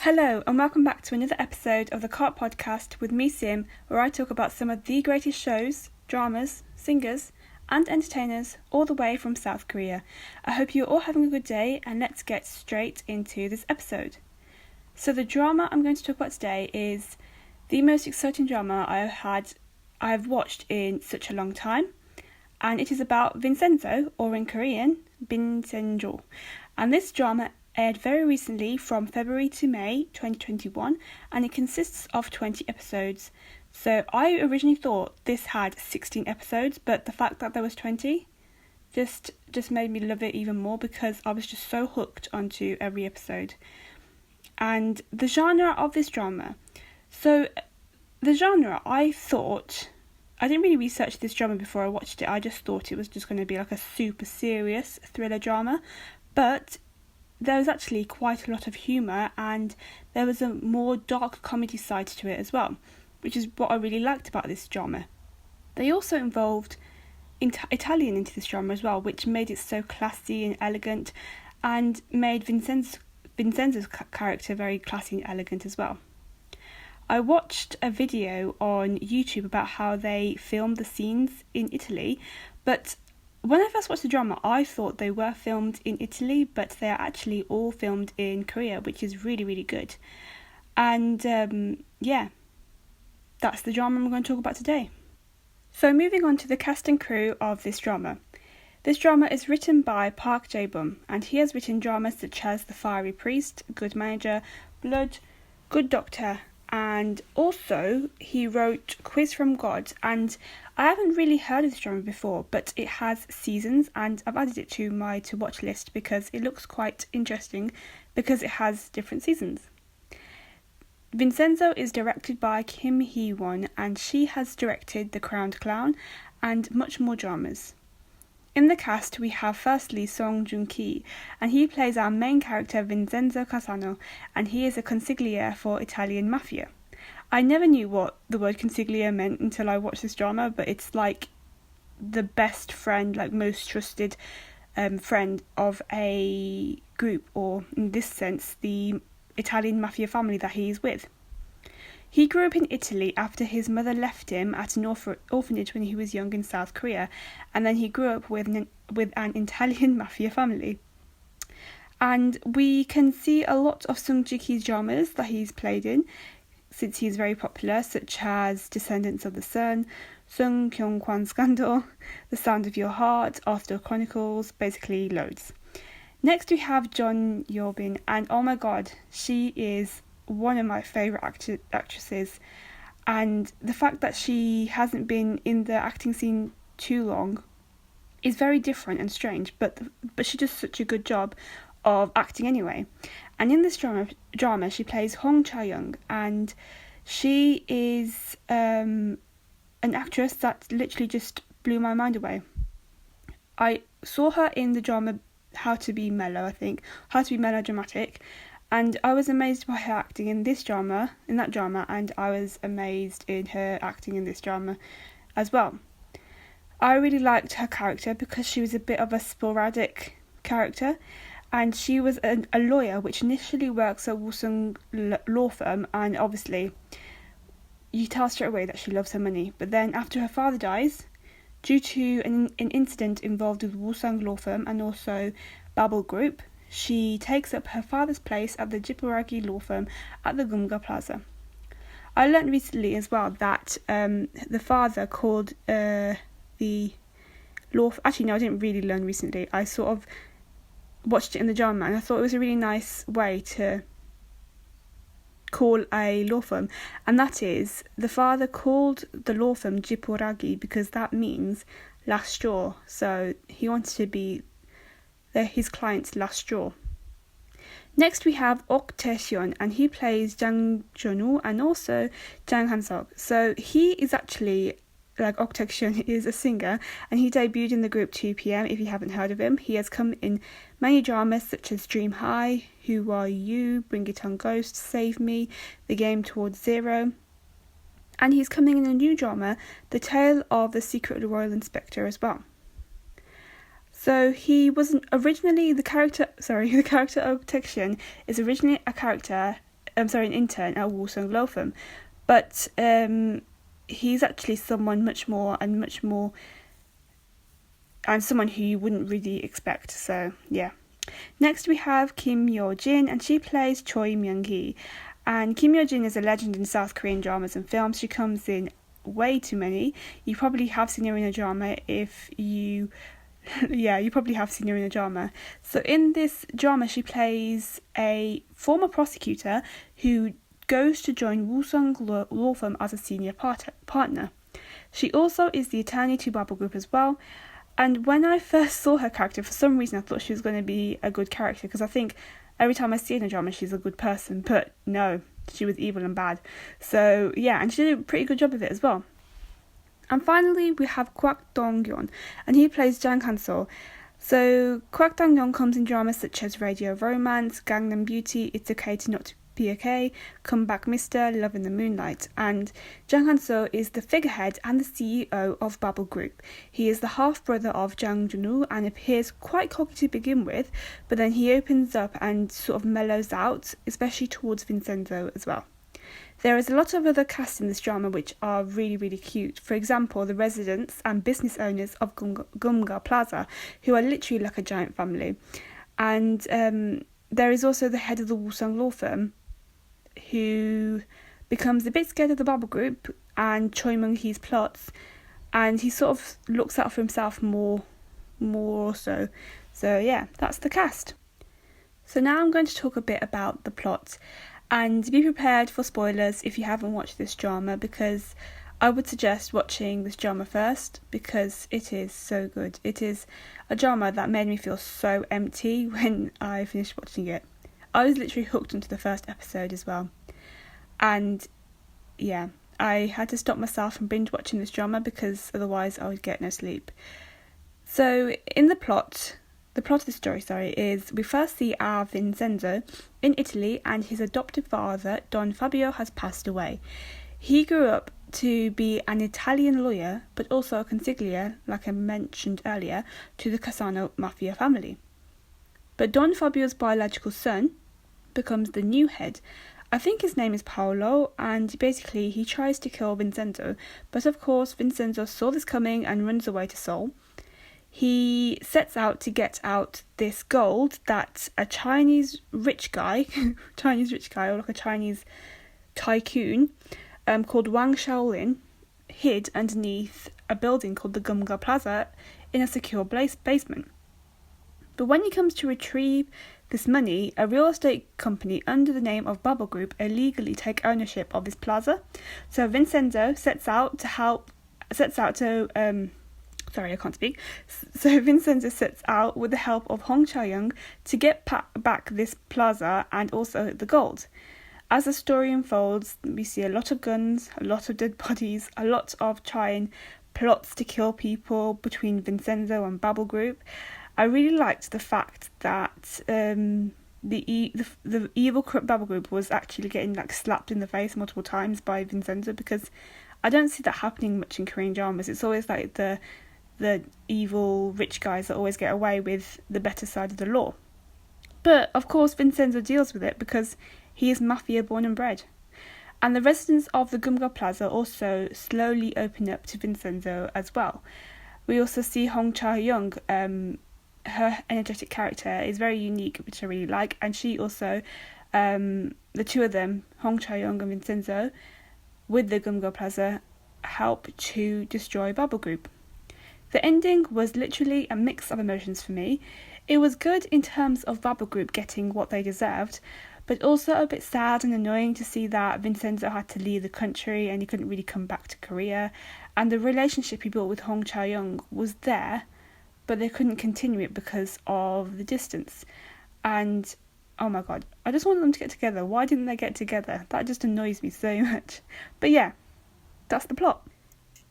Hello and welcome back to another episode of the Cart Podcast with me, Sim, where I talk about some of the greatest shows, dramas, singers and entertainers all the way from South Korea. I hope you're all having a good day and let's get straight into this episode. So the drama I'm going to talk about today is the most exciting drama I've watched in such a long time, and it is about Vincenzo, or in Korean, 빈센조. And this drama aired very recently from February to May 2021, and it consists of 20 episodes. So I originally thought this had 16 episodes, but the fact that there was 20 just made me love it even more because I was just so hooked onto every episode. And the genre of this drama. So the genre, I didn't really research this drama before I watched it. I just thought it was just going to be like a super serious thriller drama, but there was actually quite a lot of humour and there was a more dark comedy side to it as well, which is what I really liked about this drama. They also involved Italian into this drama as well, which made it so classy and elegant and made Vincenzo's character very classy and elegant as well. I watched a video on YouTube about how they filmed the scenes in Italy, but when I first watched the drama, I thought they were filmed in Italy, but they are actually all filmed in Korea, which is really, really good. And that's the drama I'm going to talk about today. So moving on to the cast and crew of this drama. This drama is written by Park Jae-bum, and he has written dramas such as The Fiery Priest, Good Manager, Blood, Good Doctor, and also he wrote Quiz from God, and I haven't really heard of this drama before, but it has seasons and I've added it to my to watch list because it looks quite interesting because it has different seasons. Vincenzo is directed by Kim Hee-won, and she has directed The Crowned Clown and much more dramas. In the cast we have firstly Song Joong-ki, and he plays our main character Vincenzo Casano, and he is a consigliere for Italian mafia. I never knew what the word consigliere meant until I watched this drama, but it's like the best friend, like most trusted friend of a group, or in this sense the Italian mafia family that he is with. He grew up in Italy after his mother left him at an orphanage when he was young in South Korea, and then he grew up with an Italian mafia family. And we can see a lot of Sung Ji-ki's dramas that he's played in, since he's very popular, such as Descendants of the Sun, Sung Kyung-kwan Scandal, The Sound of Your Heart, After Chronicles, basically loads. Next we have Jeon Yeobin, and oh my god, she is one of my favourite actresses, and the fact that she hasn't been in the acting scene too long is very different and strange, but she does such a good job of acting anyway. And in this drama she plays Hong Cha-young, and she is an actress that literally just blew my mind away. I saw her in the drama How to Be Melodramatic, and I was amazed by her acting in that drama, and I was amazed in her acting in this drama as well. I really liked her character because she was a bit of a sporadic character, and she was a lawyer which initially works at Woosung law firm, and obviously you tell straight away that she loves her money, but then after her father dies, due to an incident involved with Woosung law firm and also Babel Group, she takes up her father's place at the Jiporagi law firm at the Gumga Plaza. I learned recently as well that the father called the law... Actually, no, I didn't really learn recently. I sort of watched it in the drama, and I thought it was a really nice way to call a law firm, and that is, the father called the law firm Jiporagi because that means last straw, so he wanted to be his client's last straw. Next we have Ok Tae-hyun, and he plays Jang Jonu and also Jang Han-seok. So he is actually, like Ok Tae-hyun is a singer, and he debuted in the group 2PM, if you haven't heard of him. He has come in many dramas such as Dream High, Who Are You, Bring It On Ghost, Save Me, The Game Towards Zero. And he's coming in a new drama, The Tale of the Secret Royal Inspector as well. So he wasn't originally the character of Protection is originally a character an intern at Woosung Law Firm, but he's actually someone and someone who you wouldn't really expect. So yeah. Next we have Kim Yo-jin, and she plays Choi Myung-hee. And Kim Yo-jin is a legend in South Korean dramas and films. She comes in way too many. You probably have seen her in a drama you probably have seen her in a drama. So in this drama, she plays a former prosecutor who goes to join Woosung Law Firm as a senior partner. She also is the attorney to Bubble Group as well. And when I first saw her character, for some reason I thought she was going to be a good character, because I think every time I see her in a drama she's a good person, but no, she was evil and bad. So yeah, and she did a pretty good job of it as well. And finally we have Kwak Dong-yeon, and he plays Jang Han-so. So Kwak Dong-yeon comes in dramas such as Radio Romance, Gangnam Beauty, It's Okay to Not Be Okay, Come Back Mister, Love in the Moonlight. And Jang Han-so is the figurehead and the CEO of Bubble Group. He is the half-brother of Jang Jun-woo and appears quite cocky to begin with, but then he opens up and sort of mellows out, especially towards Vincenzo as well. There is a lot of other cast in this drama which are really, really cute. For example, the residents and business owners of Gumga Plaza, who are literally like a giant family. And there is also the head of the Woosung Law Firm, who becomes a bit scared of the Bubble Group and Choi Myung-hee's plots, and he sort of looks out for himself more so. So yeah, that's the cast. So now I'm going to talk a bit about the plot, and be prepared for spoilers if you haven't watched this drama, because I would suggest watching this drama first, because it is so good. It is a drama that made me feel so empty when I finished watching it. I was literally hooked onto the first episode as well. And yeah, I had to stop myself from binge watching this drama, because otherwise I would get no sleep. So in the plot of the story, is we first see our Vincenzo in Italy, and his adoptive father, Don Fabio, has passed away. He grew up to be an Italian lawyer, but also a consigliere, like I mentioned earlier, to the Cassano mafia family. But Don Fabio's biological son becomes the new head. I think his name is Paolo, and basically he tries to kill Vincenzo, but of course Vincenzo saw this coming and runs away to Seoul. He sets out to get out this gold that a Chinese rich guy, or like a Chinese tycoon, called Wang Shaolin, hid underneath a building called the Gumga Plaza in a secure basement. But when he comes to retrieve this money, a real estate company under the name of Bubble Group illegally take ownership of this plaza. So Vincenzo Vincenzo sets out with the help of Hong Cha-young to get back this plaza and also the gold. As the story unfolds, we see a lot of guns, a lot of dead bodies, a lot of trying plots to kill people between Vincenzo and Bubble Group. I really liked the fact that the evil corrupt Bubble Group was actually getting slapped in the face multiple times by Vincenzo, because I don't see that happening much in Korean dramas. It's always like the evil rich guys that always get away with the better side of the law. But of course Vincenzo deals with it because he is mafia born and bred. And the residents of the Gumga Plaza also slowly open up to Vincenzo as well. We also see Hong Cha-young. Her energetic character is very unique, which I really like, and she also, the two of them, Hong Cha-young and Vincenzo, with the Gumga Plaza, help to destroy Bubble Group. The ending was literally a mix of emotions for me. It was good in terms of Bubble Group getting what they deserved, but also a bit sad and annoying to see that Vincenzo had to leave the country and he couldn't really come back to Korea, and the relationship he built with Hong Cha-young was there, but they couldn't continue it because of the distance. And oh my god, I just wanted them to get together. Why didn't they get together? That just annoys me so much. But yeah, that's the plot.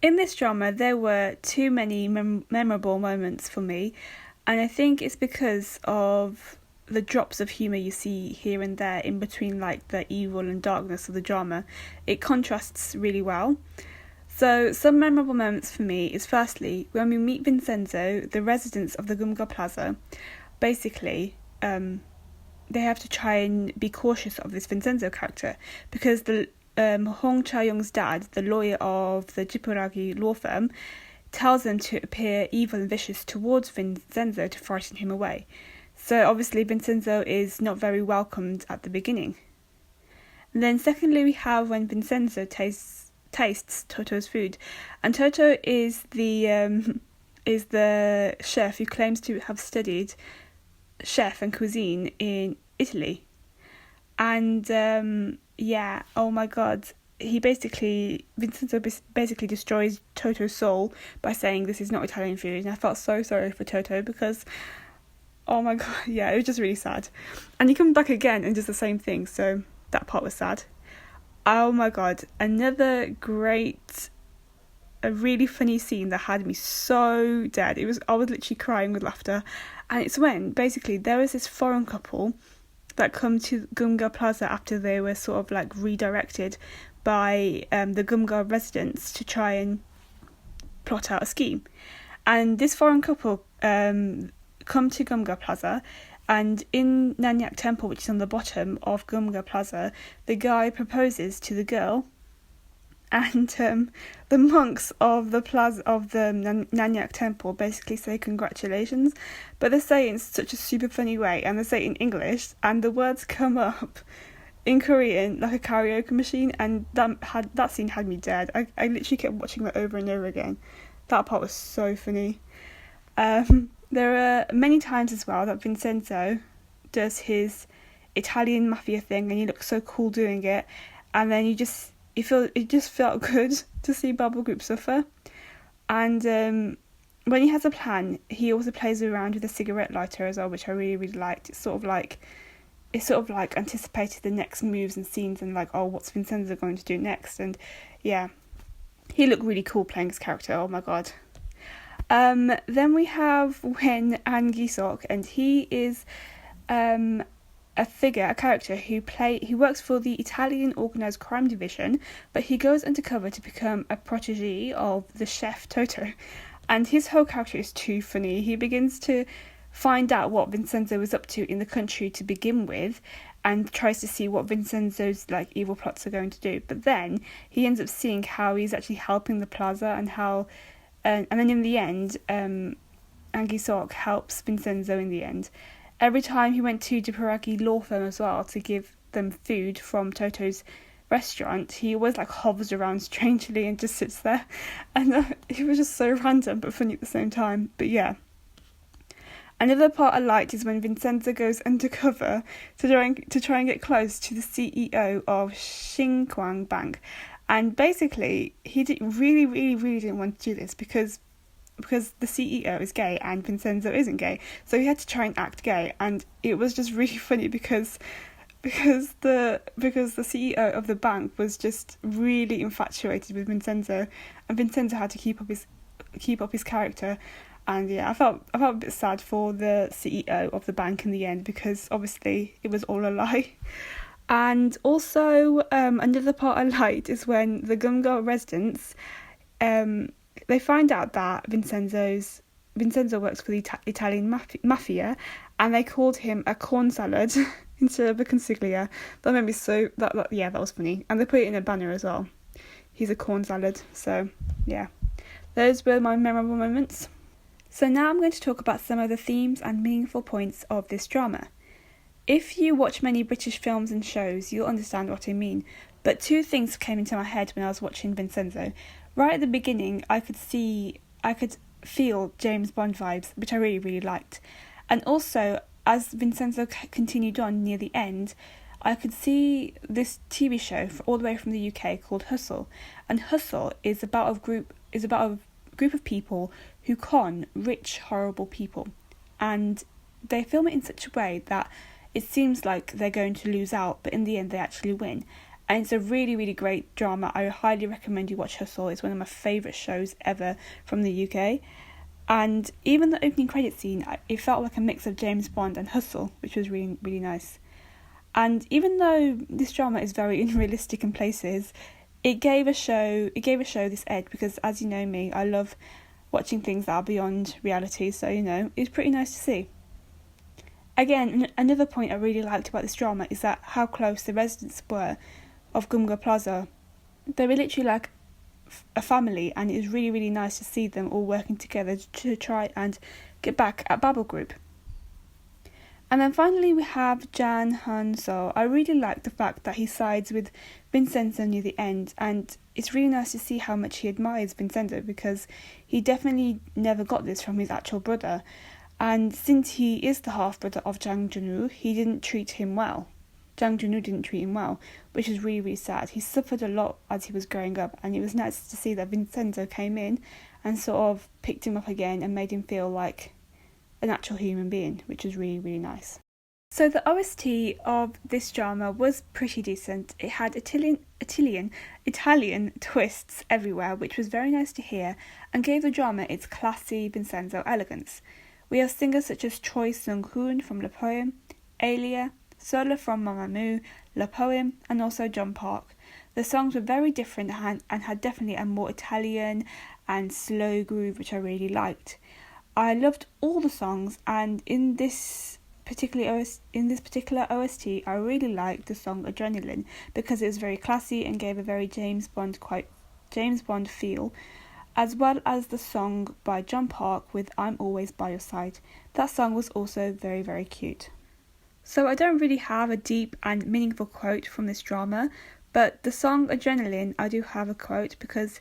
In this drama, there were too many memorable moments for me, and I think it's because of the drops of humour you see here and there in between the evil and darkness of the drama. It contrasts really well. So some memorable moments for me is firstly when we meet Vincenzo, the residents of the Gumga Plaza. Basically, they have to try and be cautious of this Vincenzo character, because the Hong Cha-young's dad, the lawyer of the Jipuragi law firm, tells them to appear evil and vicious towards Vincenzo to frighten him away. So obviously Vincenzo is not very welcomed at the beginning. And then secondly, we have when Vincenzo tastes Toto's food, and Toto is the chef who claims to have studied chef and cuisine in Italy. And oh my god, Vincenzo basically destroys Toto's soul by saying this is not Italian food. And I felt so sorry for Toto, because oh my god, it was just really sad. And he comes back again and does the same thing, so that part was sad. Oh my god, another a really funny scene that had me so dead. I was literally crying with laughter. And it's when basically there was this foreign couple that come to Gumga Plaza after they were sort of like redirected by the Gumga residents to try and plot out a scheme. And this foreign couple come to Gumga Plaza, and in Nanyang Temple, which is on the bottom of Gumga Plaza, the guy proposes to the girl, and the monks of the plaza of the Nanyang Temple basically say congratulations, but they say it in such a super funny way, and they say it in English, and the words come up in Korean like a karaoke machine, and that scene had me dead. I literally kept watching that over and over again. That part was so funny. There are many times as well that Vincenzo does his Italian mafia thing, and he looks so cool doing it, and then it just felt good to see Bubble Group suffer. And when he has a plan, he also plays around with a cigarette lighter as well, which I really, really liked. It sort of like anticipated the next moves and scenes, and like, oh, what's Vincenzo going to do next? And yeah, he looked really cool playing his character. Oh my god. Then we have when An Gi-sok, and he is a character who works for the Italian organised crime division, but he goes undercover to become a protege of the chef Toto, and his whole character is too funny. He begins to find out what Vincenzo was up to in the country to begin with, and tries to see what Vincenzo's like evil plots are going to do. But then he ends up seeing how he's actually helping the plaza, and how and then in the end, An Gi-sok helps Vincenzo in the end. Every time he went to Jipuragi law firm as well to give them food from Toto's restaurant, he always like hovers around strangely and just sits there, and it was just so random but funny at the same time. But yeah, another part I liked is when Vincenzo goes undercover to try and get close to the CEO of Xinquan Bank. And basically, he really, really, really didn't want to do this because the CEO is gay and Vincenzo isn't gay. So he had to try and act gay, and it was just really funny because the CEO of the bank was just really infatuated with Vincenzo, and Vincenzo had to keep up his character. And yeah, I felt a bit sad for the CEO of the bank in the end, because obviously it was all a lie. And also, another part I liked is when the Gumga residents, they find out that Vincenzo works for the Italian mafia, and they called him a corn salad instead of a consiglia. That made me that was funny. And they put it in a banner as well. He's a corn salad. So yeah, those were my memorable moments. So now I'm going to talk about some of the themes and meaningful points of this drama. If you watch many British films and shows, you'll understand what I mean. But two things came into my head when I was watching Vincenzo. Right at the beginning, I could feel James Bond vibes, which I really, really liked. And also, as Vincenzo continued on near the end, I could see this TV show all the way from the UK called Hustle. And Hustle is about a group of people who con rich, horrible people. And they film it in such a way that it seems like they're going to lose out, but in the end they actually win. And it's a really, really great drama. I highly recommend you watch Hustle. It's one of my favourite shows ever from the UK. And even the opening credit scene, it felt like a mix of James Bond and Hustle, which was really, really nice. And even though this drama is very unrealistic in places, it gave a show this edge, because as you know me, I love watching things that are beyond reality. So, it's pretty nice to see. Again, another point I really liked about this drama is that how close the residents were of Gumga Plaza. They were literally like a family, and it was really, really nice to see them all working together to try and get back at Babel Group. And then finally we have Jan Han-so. I really like the fact that he sides with Vincenzo near the end, and it's really nice to see how much he admires Vincenzo, because he definitely never got this from his actual brother. And since he is the half-brother of Jang Jun-woo, he didn't treat him well. Jang Jun-woo didn't treat him well, which is really, really sad. He suffered a lot as he was growing up, and it was nice to see that Vincenzo came in and sort of picked him up again and made him feel like an actual human being, which was really, really nice. So the OST of this drama was pretty decent. It had Italian twists everywhere, which was very nice to hear, and gave the drama its classy Vincenzo elegance. We have singers such as Choi Sung-hoon from Le Poem, Alia, Sola from Mamamoo, Le Poem, and also John Park. The songs were very different and had definitely a more Italian and slow groove, which I really liked. I loved all the songs, and in this particular OST, I really liked the song Adrenaline, because it was very classy and gave a very James Bond feel, as well as the song by John Park with I'm Always By Your Side. That song was also very, very cute. So I don't really have a deep and meaningful quote from this drama, but the song Adrenaline, I do have a quote, because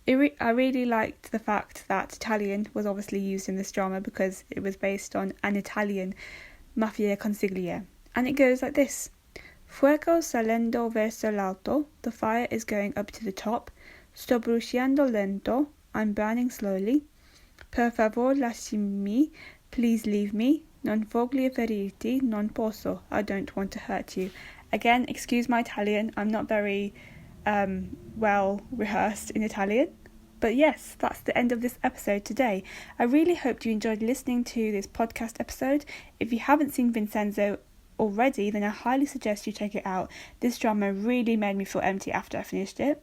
I really liked the fact that Italian was obviously used in this drama, because it was based on an Italian mafia consiglia. And it goes like this: Fuego salendo verso l'alto, the fire is going up to the top. Sto bruciando lento, I'm burning slowly. Per favor lasciami, please leave me. Non voglio ferirti, non posso, I don't want to hurt you. Again, excuse my Italian, I'm not very well rehearsed in Italian. But yes, that's the end of this episode today. I really hope you enjoyed listening to this podcast episode. If you haven't seen Vincenzo already, then I highly suggest you check it out. This drama really made me feel empty after I finished it.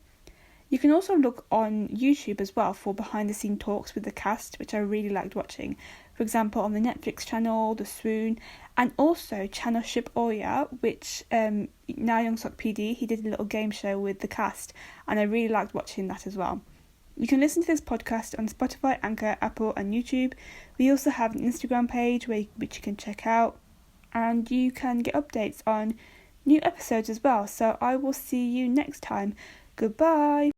You can also look on YouTube as well for behind the scene talks with the cast, which I really liked watching. For example, on the Netflix channel, The Swoon, and also channel Ship Oya, which Na Young-sok PD, he did a little game show with the cast, and I really liked watching that as well. You can listen to this podcast on Spotify, Anchor, Apple and YouTube. We also have an Instagram page which you can check out, and you can get updates on new episodes as well. So I will see you next time. Goodbye.